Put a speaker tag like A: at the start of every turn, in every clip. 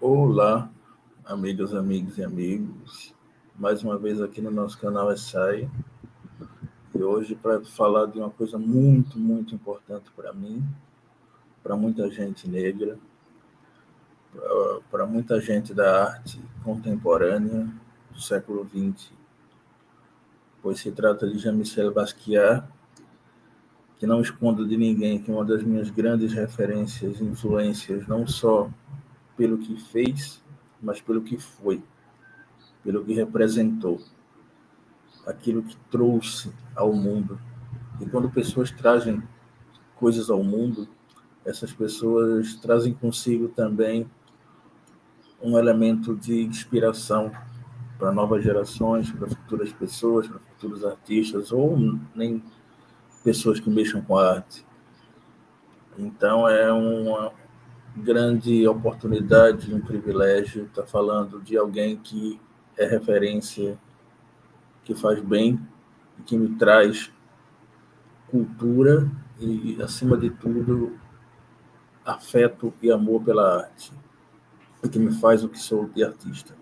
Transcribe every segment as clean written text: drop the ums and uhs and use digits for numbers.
A: Olá, amigas, amigos e amigos. Mais uma vez aqui no nosso canal Essai. E hoje para falar de uma coisa muito, muito importante para mim, para muita gente negra, para muita gente da arte contemporânea do século XX, pois se trata de Jean-Michel Basquiat, que não escondo de ninguém que é uma das minhas grandes referências e influências, não só pelo que fez, mas pelo que foi, pelo que representou, aquilo que trouxe ao mundo. E quando pessoas trazem coisas ao mundo, essas pessoas trazem consigo também um elemento de inspiração para novas gerações, para futuras pessoas, para futuros artistas, ou nem pessoas que mexam com a arte. Então é uma grande oportunidade, um privilégio estar falando de alguém que é referência, que faz bem e que me traz cultura e, acima de tudo, afeto e amor pela arte, o que me faz o que sou de artista.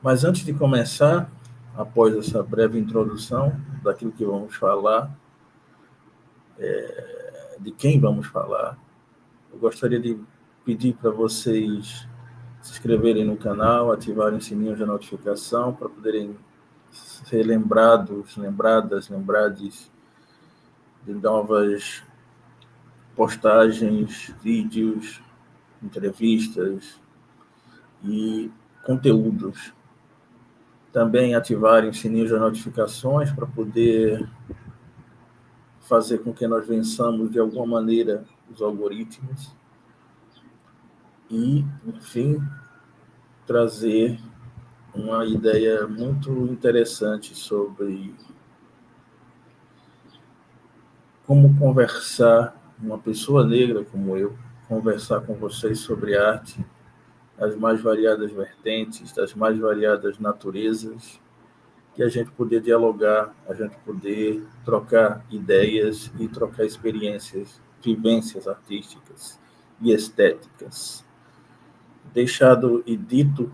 A: Mas antes de começar, após essa breve introdução daquilo que vamos falar, de quem vamos falar, eu gostaria de pedir para vocês se inscreverem no canal, ativarem o sininho de notificação para poderem ser lembrados, lembrades de novas postagens, vídeos, entrevistas e conteúdos. Também ativarem o sininho de notificações para poder fazer com que nós vençamos de alguma maneira os algoritmos e, enfim, trazer uma ideia muito interessante sobre como conversar, uma pessoa negra como eu, conversar com vocês sobre arte, as mais variadas vertentes, das mais variadas naturezas, que a gente poder dialogar, a gente poder trocar ideias e trocar experiências, vivências artísticas e estéticas. Deixado e dito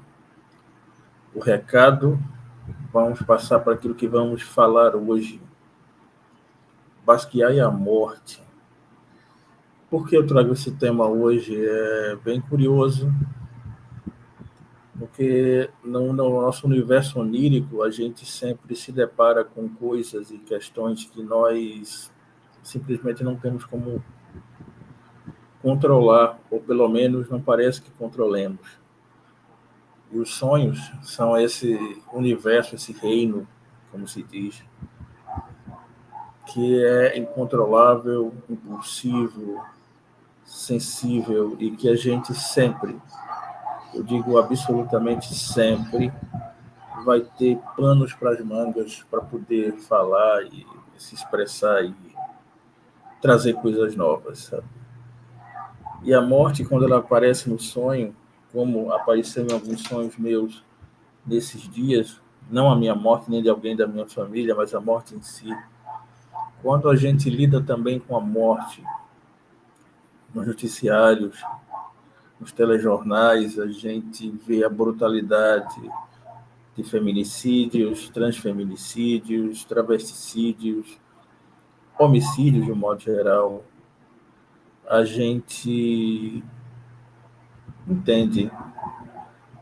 A: o recado, vamos passar para aquilo que vamos falar hoje. Basquiat e a morte. Por que eu trago esse tema hoje? É bem curioso, porque no nosso universo onírico a gente sempre se depara com coisas e questões que nós simplesmente não temos como controlar, ou pelo menos não parece que controlemos. E os sonhos são esse universo, esse reino, como se diz, que é incontrolável, impulsivo, sensível e que a gente sempre, eu digo absolutamente sempre, vai ter panos para as mangas para poder falar e se expressar e trazer coisas novas, sabe? E a morte, quando ela aparece no sonho, como apareceu em alguns sonhos meus nesses dias, não a minha morte nem de alguém da minha família, mas a morte em si. Quando a gente lida também com a morte nos noticiários, nos telejornais, a gente vê a brutalidade de feminicídios, transfeminicídios, travesticídios, homicídios de um modo geral. A gente entende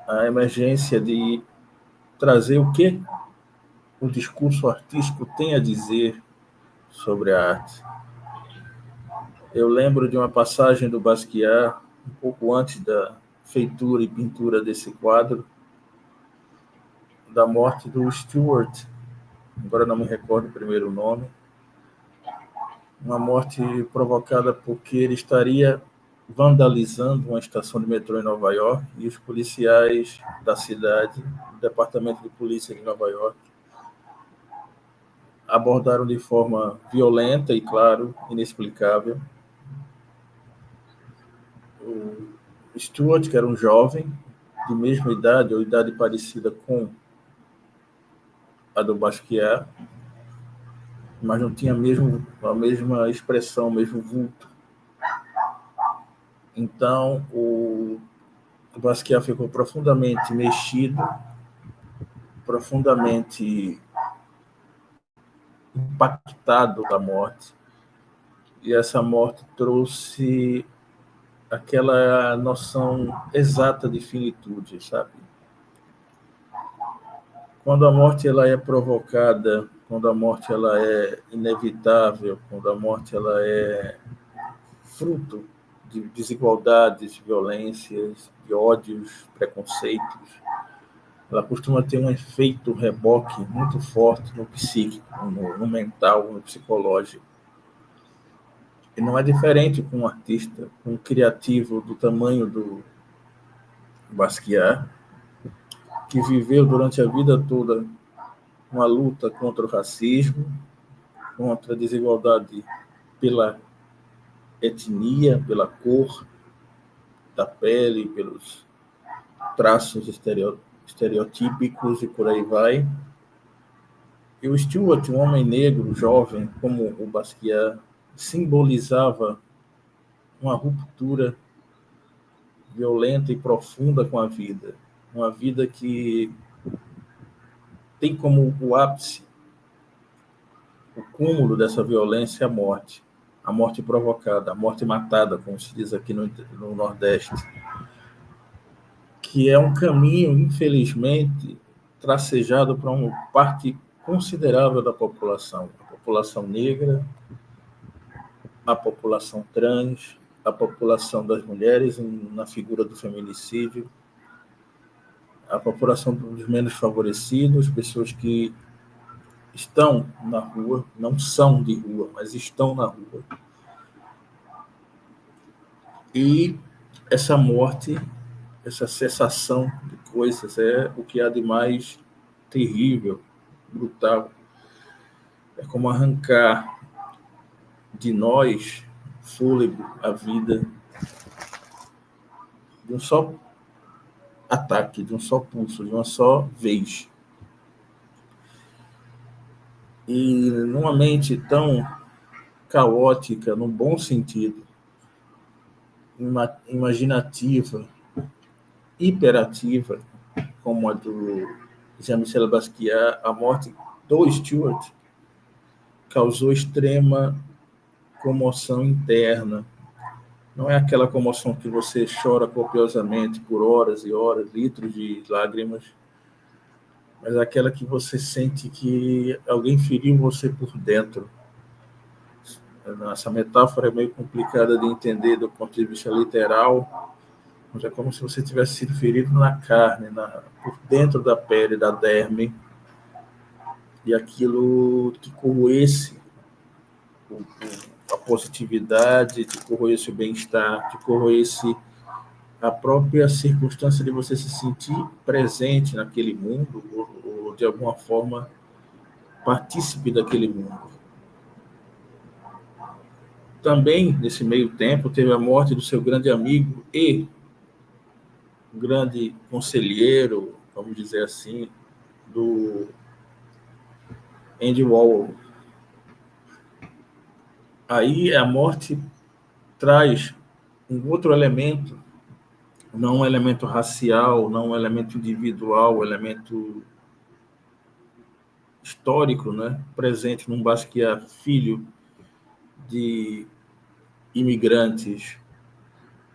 A: a emergência de trazer o que o discurso artístico tem a dizer sobre a arte. Eu lembro de uma passagem do Basquiat, um pouco antes da feitura e pintura desse quadro, da morte do Stuart, agora não me recordo o primeiro nome, uma morte provocada porque ele estaria vandalizando uma estação de metrô em Nova York e os policiais da cidade, do Departamento de Polícia de Nova York, abordaram de forma violenta e, claro, inexplicável o Stuart, que era um jovem de mesma idade ou idade parecida com a do Basquiat, mas não tinha mesmo a mesma expressão, o mesmo vulto. Então, o O Basquiat ficou profundamente mexido, profundamente impactado da morte. E essa morte trouxe aquela noção exata de finitude, sabe? Quando a morte ela é provocada, quando a morte ela é inevitável, quando a morte ela é fruto de desigualdades, violências, de ódios, preconceitos, ela costuma ter um efeito reboque muito forte no psíquico, no mental, no psicológico. E não é diferente com um artista, com um criativo do tamanho do Basquiat, que viveu durante a vida toda uma luta contra o racismo, contra a desigualdade pela etnia, pela cor da pele, pelos traços estereotípicos e por aí vai. E o Stuart, um homem negro, jovem, como o Basquiat, simbolizava uma ruptura violenta e profunda com a vida. Uma vida que tem como o ápice, o cúmulo dessa violência, a morte provocada, a morte matada, como se diz aqui no Nordeste, que é um caminho, infelizmente, tracejado para uma parte considerável da população, a população negra, a população trans, a população das mulheres na figura do feminicídio, a população dos menos favorecidos, pessoas que estão na rua, não são de rua, mas estão na rua. E essa morte, essa cessação de coisas é o que há de mais terrível, brutal. É como arrancar de nós fôlego, a vida, de um só ataque, de um só pulso, de uma só vez. E numa mente tão caótica, no bom sentido, imaginativa, hiperativa, como a do Jean-Michel Basquiat, a morte do Stuart causou extrema comoção interna. Não é aquela comoção que você chora copiosamente por horas e horas, litros de lágrimas, mas aquela que você sente que alguém feriu você por dentro. Essa metáfora é meio complicada de entender do ponto de vista literal, mas é como se você tivesse sido ferido na carne, por dentro da pele, da derme, e aquilo te corroesse a positividade, te corroesse o bem-estar, te corroesse a própria circunstância de você se sentir presente naquele mundo, ou de alguma forma partícipe daquele mundo. Também, nesse meio tempo, teve a morte do seu grande amigo e grande conselheiro, vamos dizer assim, do Andy Warhol. Aí a morte traz um outro elemento, não um elemento racial, não um elemento individual, um elemento histórico, né? Presente num Basquiat, filho de imigrantes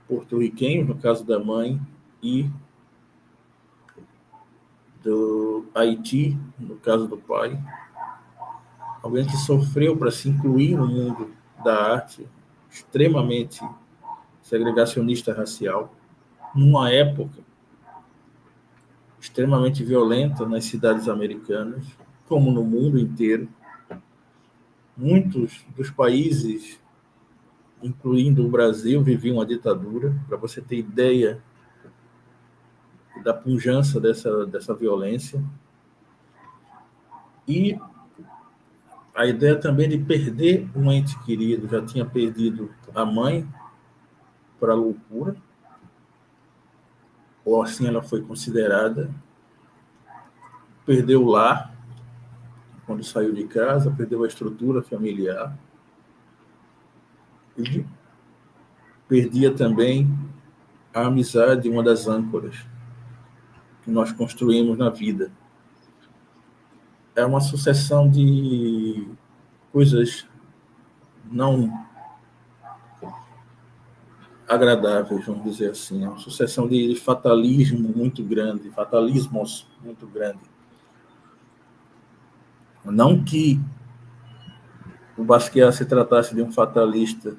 A: porto-riquenhos, no caso da mãe, e do Haiti, no caso do pai. Alguém que sofreu para se incluir no mundo da arte, extremamente segregacionista racial, numa época extremamente violenta nas cidades americanas, como no mundo inteiro. Muitos dos países, incluindo o Brasil, viviam a ditadura. Para você ter ideia da pujança dessa violência. E a ideia também de perder um ente querido. Já tinha perdido a mãe para a loucura, ou assim ela foi considerada. Perdeu o lar, quando saiu de casa, perdeu a estrutura familiar. E perdia também a amizade é uma das âncoras que nós construímos na vida. É uma sucessão de coisas não agradáveis, vamos dizer assim. É uma sucessão de fatalismo muito grande, fatalismos muito grande. Não que o Basquiat se tratasse de um fatalista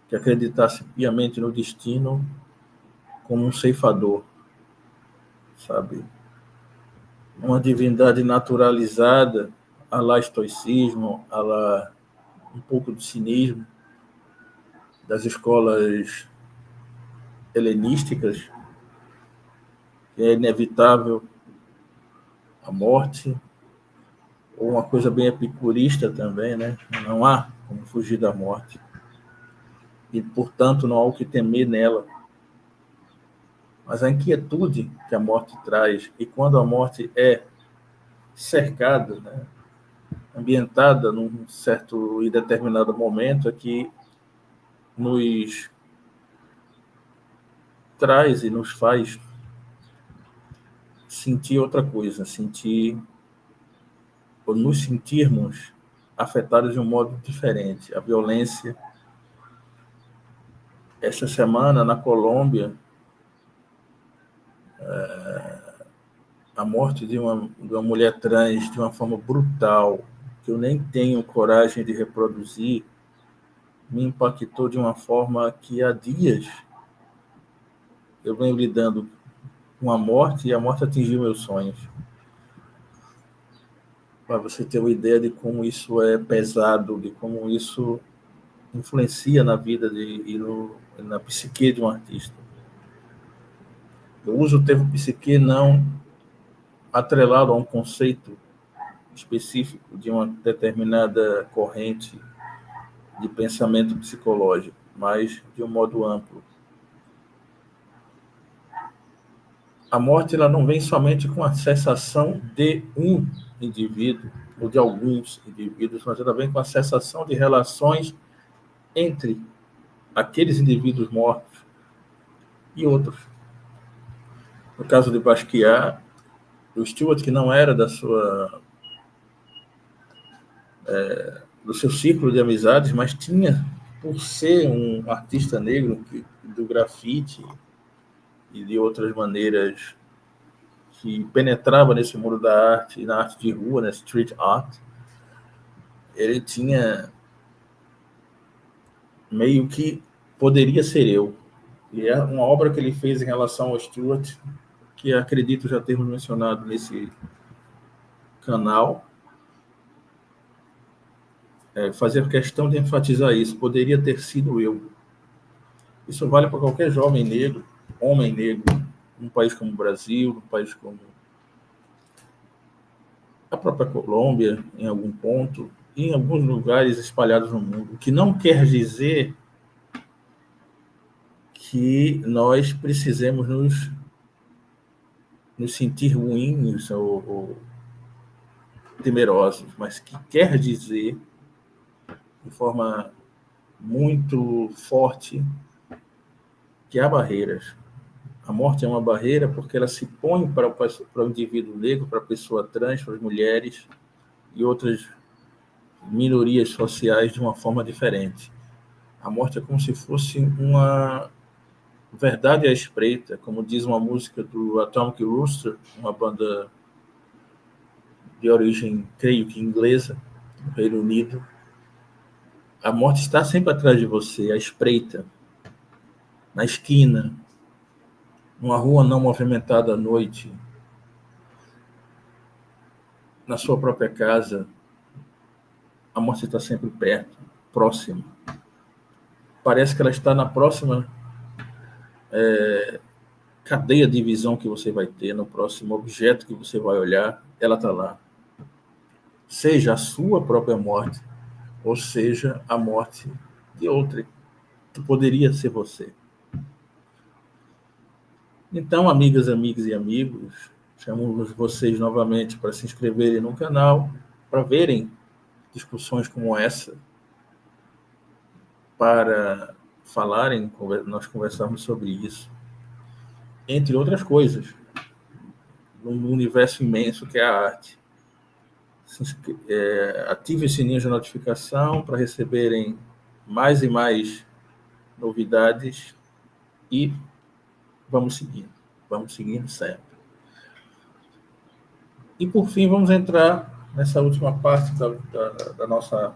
A: que acreditasse piamente no destino como um ceifador, sabe? Uma divindade naturalizada, a lá estoicismo, a lá um pouco de cinismo das escolas helenísticas, que é inevitável a morte, ou uma coisa bem epicurista também, né? Não há como fugir da morte. E, portanto, não há o que temer nela. Mas a inquietude que a morte traz, e quando a morte é cercada, né, ambientada num certo e determinado momento, é que nos traz e nos faz sentir outra coisa, sentir ou nos sentirmos afetados de um modo diferente. A violência. Esta semana, na Colômbia, a morte de uma mulher trans de uma forma brutal, que eu nem tenho coragem de reproduzir, me impactou de uma forma que há dias eu venho lidando com a morte e a morte atingiu meus sonhos. Para você ter uma ideia de como isso é pesado, de como isso influencia na vida na psique de um artista. Eu uso o termo psique não atrelado a um conceito específico de uma determinada corrente de pensamento psicológico, mas de um modo amplo. A morte ela não vem somente com a cessação de um indivíduo ou de alguns indivíduos, mas ela vem com a cessação de relações entre aqueles indivíduos mortos e outros. No caso de Basquiat, o Stuart, que não era do seu círculo de amizades, mas tinha, por ser um artista negro do grafite e de outras maneiras que penetrava nesse mundo da arte, na arte de rua, na street art, ele tinha meio que poderia ser eu. E é uma obra que ele fez em relação ao Stuart, que acredito já termos mencionado nesse canal, fazer questão de enfatizar isso. Poderia ter sido eu. Isso vale para qualquer jovem negro, homem negro, num país como o Brasil, num país como a própria Colômbia, em algum ponto, e em alguns lugares espalhados no mundo. O que não quer dizer que nós precisemos nos sentir ruins ou temerosos, mas que quer dizer, de forma muito forte, que há barreiras. A morte é uma barreira porque ela se põe para o indivíduo negro, para a pessoa trans, para as mulheres e outras minorias sociais de uma forma diferente. A morte é como se fosse uma verdade à espreita, como diz uma música do Atomic Rooster, uma banda de origem, creio que inglesa, do Reino Unido. A morte está sempre atrás de você, à espreita, na esquina, numa rua não movimentada à noite, na sua própria casa. A morte está sempre perto, próxima. Parece que ela está na próxima cadeia de visão que você vai ter, no próximo objeto que você vai olhar, ela está lá. Seja a sua própria morte, ou seja a morte de outra, que poderia ser você. Então, amigas, amigos e amigos, chamamos vocês novamente para se inscreverem no canal, para verem discussões como essa, para falarem, nós conversarmos sobre isso. entre outras coisas, no universo imenso que é a arte. Ative o sininho de notificação para receberem mais e mais novidades e vamos seguindo sempre. E, por fim, vamos entrar nessa última parte da nossa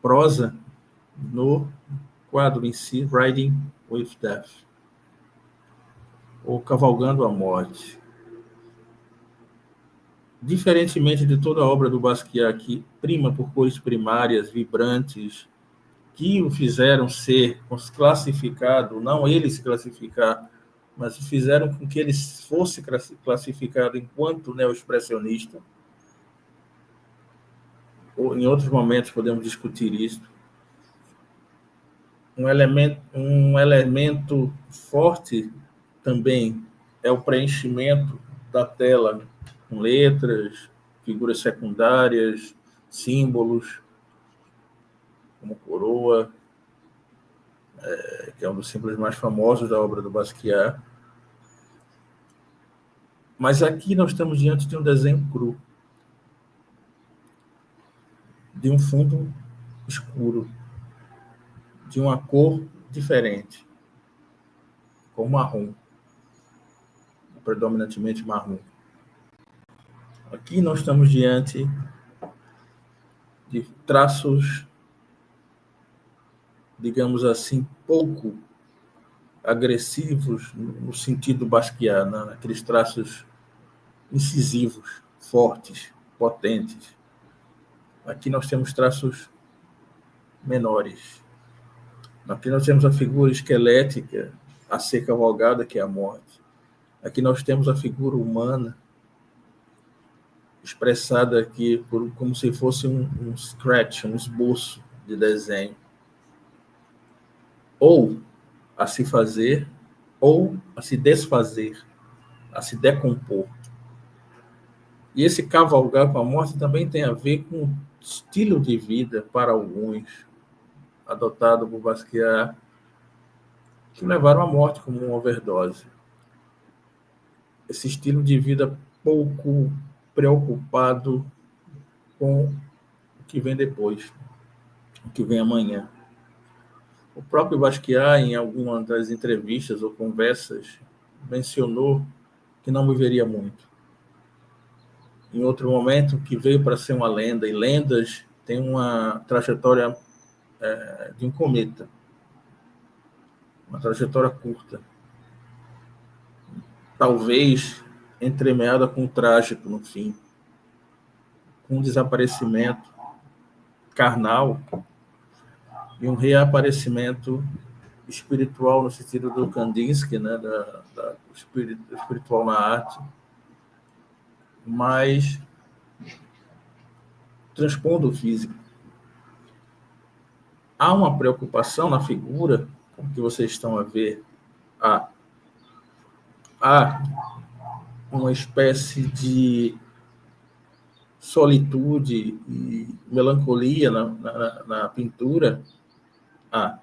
A: prosa no quadro em si, Riding with Death, ou Cavalgando a Morte. Diferentemente de toda a obra do Basquiat, que prima por cores primárias, vibrantes, que o fizeram ser classificado, não ele se classificar, mas fizeram com que ele fosse classificado enquanto neo-expressionista. Ou em outros momentos podemos discutir isso. Um elemento forte também é o preenchimento da tela com letras, figuras secundárias, símbolos, como coroa, que é um dos símbolos mais famosos da obra do Basquiat. Mas aqui nós estamos diante de um desenho cru, de um fundo escuro, de uma cor diferente, com marrom, predominantemente marrom. Aqui nós estamos diante de traços, digamos assim, pouco agressivos no sentido Basquiat, né? Aqueles traços incisivos, fortes, potentes. Aqui nós temos traços menores. Aqui nós temos a figura esquelética a ser cavalgada, que é a morte. Aqui nós temos a figura humana expressada aqui como se fosse um scratch, um esboço de desenho. Ou a se fazer, ou a se desfazer, a se decompor. E esse cavalgar com a morte também tem a ver com o estilo de vida, para alguns, adotado por Basquiat, que levaram à morte como uma overdose. Esse estilo de vida pouco preocupado com o que vem depois, o que vem amanhã. O próprio Basquiat, em alguma das entrevistas ou conversas, mencionou que não viveria muito. Em outro momento, que veio para ser uma lenda, e lendas têm uma trajetória de um cometa, uma trajetória curta, talvez entremeada com o trágico no fim, com um desaparecimento carnal e um reaparecimento espiritual no sentido do Kandinsky, né, da espiritual na arte, mas transpondo o físico. Há uma preocupação na figura, como que vocês estão a ver, há uma espécie de solitude e melancolia na pintura, há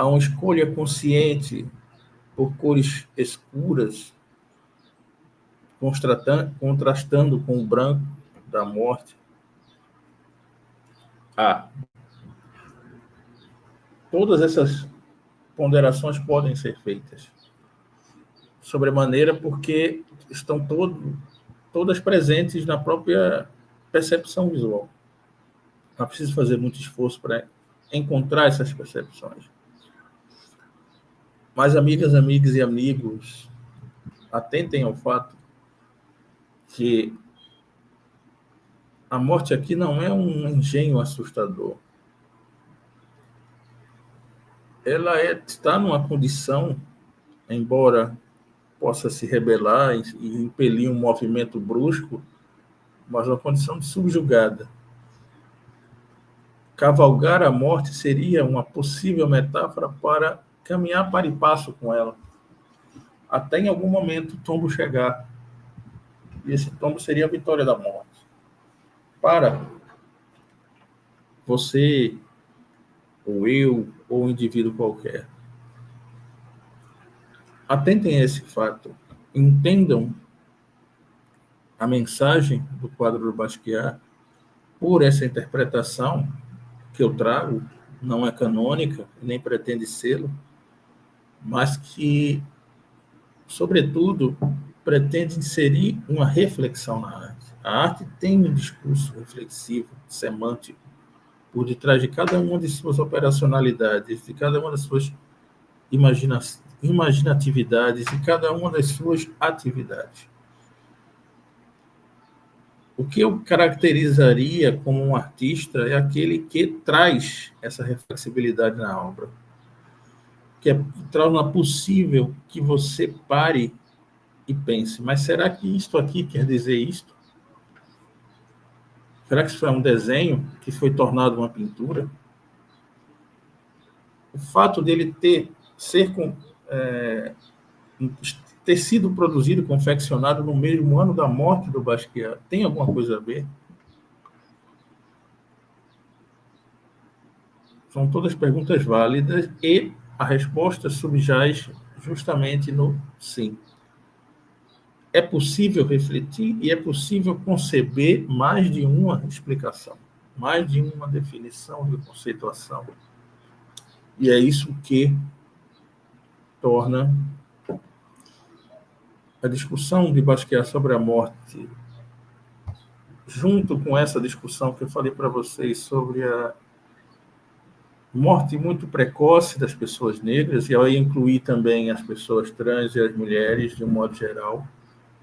A: uma escolha consciente por cores escuras, contrastando com o branco da morte. Todas essas ponderações podem ser feitas, sobremaneira porque estão todas presentes na própria percepção visual. Não precisa fazer muito esforço para encontrar essas percepções. Mas, amigas e amigos, atentem ao fato que a morte aqui não é um engenho assustador. Ela está numa condição, embora possa se rebelar e impelir um movimento brusco, mas uma condição de subjugada. Cavalgar a morte seria uma possível metáfora para caminhar para e passo com ela, até em algum momento o tombo chegar. E esse tombo seria a vitória da morte. Para você, ou eu, ou um indivíduo qualquer. atentem a esse fato, entendam a mensagem do quadro do Basquiat por essa interpretação que eu trago, não é canônica, nem pretende ser, mas que, sobretudo, pretende inserir uma reflexão na arte. A arte tem um discurso reflexivo, semântico, por detrás de cada uma de suas operacionalidades, de cada uma das suas imaginatividades, de cada uma das suas atividades. O que eu caracterizaria como um artista é aquele que traz essa reflexibilidade na obra, que torna possível que você pare e pense, mas será que isto aqui quer dizer isto? Será que isso é um desenho que foi tornado uma pintura? O fato dele ter sido produzido, confeccionado no mesmo ano da morte do Basquiat, tem alguma coisa a ver? São todas perguntas válidas e a resposta subjaz justamente no sim. É possível refletir e é possível conceber mais de uma explicação, mais de uma definição de conceituação. E é isso que torna a discussão de Basquiat sobre a morte, junto com essa discussão que eu falei para vocês sobre a morte muito precoce das pessoas negras, e aí incluir também as pessoas trans e as mulheres, de um modo geral,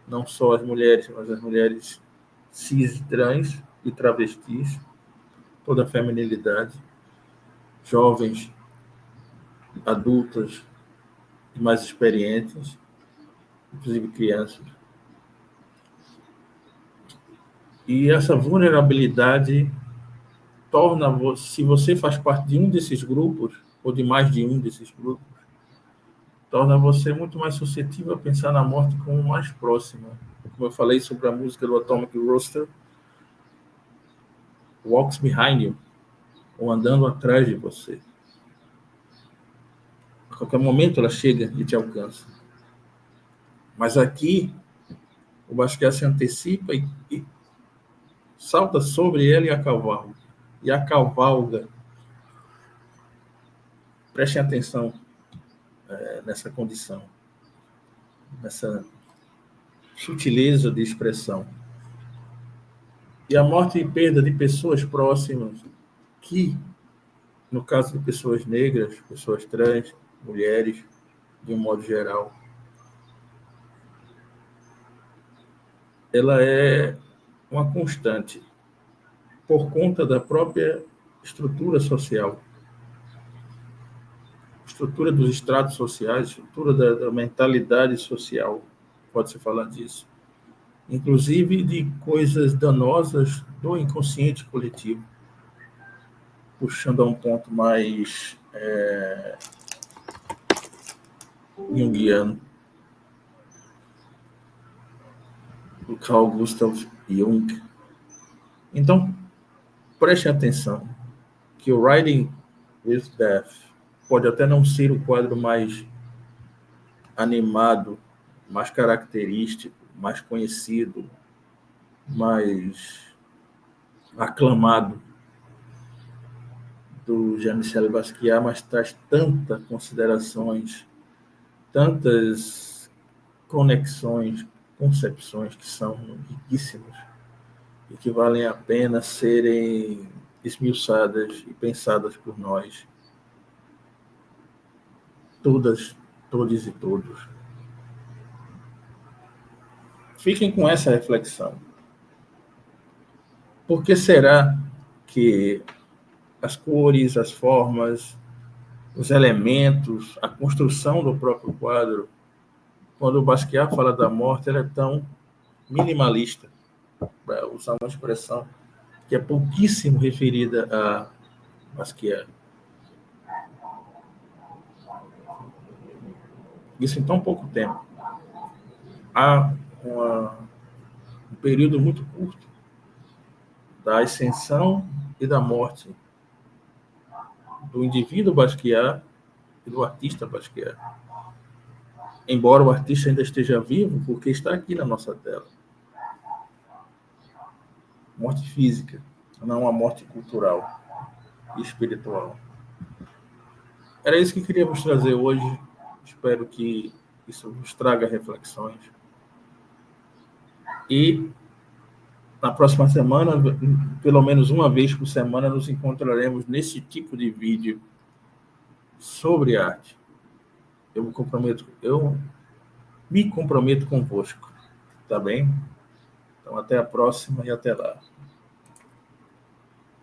A: não só as mulheres, mas as mulheres cis, trans e travestis, toda a feminilidade, jovens, adultas e mais experientes, inclusive crianças. E essa vulnerabilidade torna, se você faz parte de um desses grupos, ou de mais de um desses grupos, torna você muito mais suscetível a pensar na morte como mais próxima. Como eu falei sobre a música do Atomic Rooster, Walks Behind You, ou andando atrás de você. A qualquer momento ela chega e te alcança. Mas aqui, o Basquiat se antecipa e salta sobre ela e a cavalga. Prestem atenção nessa condição, nessa sutileza de expressão. E a morte e perda de pessoas próximas, que, no caso de pessoas negras, pessoas trans, mulheres, de um modo geral, ela é uma constante por conta da própria estrutura social, estrutura dos estratos sociais, estrutura da mentalidade social, pode-se falar disso, inclusive de coisas danosas do inconsciente coletivo, puxando a um ponto mais junguiano, do Carl Gustav Jung. Então, preste atenção que o Riding with Death pode até não ser o quadro mais animado, mais característico, mais conhecido, mais aclamado do Jean-Michel Basquiat, mas traz tantas considerações, tantas conexões, concepções que são riquíssimas e que valem a pena serem esmiuçadas e pensadas por nós, todas e todos. Fiquem com essa reflexão. Por que será que as cores, as formas, os elementos, a construção do próprio quadro, quando o Basquiat fala da morte, ela é tão minimalista, para usar uma expressão que é pouquíssimo referida a Basquiat. Isso em tão pouco tempo. Há um período muito curto da ascensão e da morte do indivíduo Basquiat e do artista Basquiat. embora o artista ainda esteja vivo, porque está aqui na nossa tela. Morte física, não a morte cultural e espiritual. Era isso que queríamos trazer hoje. Espero que isso nos traga reflexões. E na próxima semana, pelo menos uma vez por semana, nos encontraremos nesse tipo de vídeo sobre arte. Eu me comprometo convosco, tá bem? Então, até a próxima e até lá.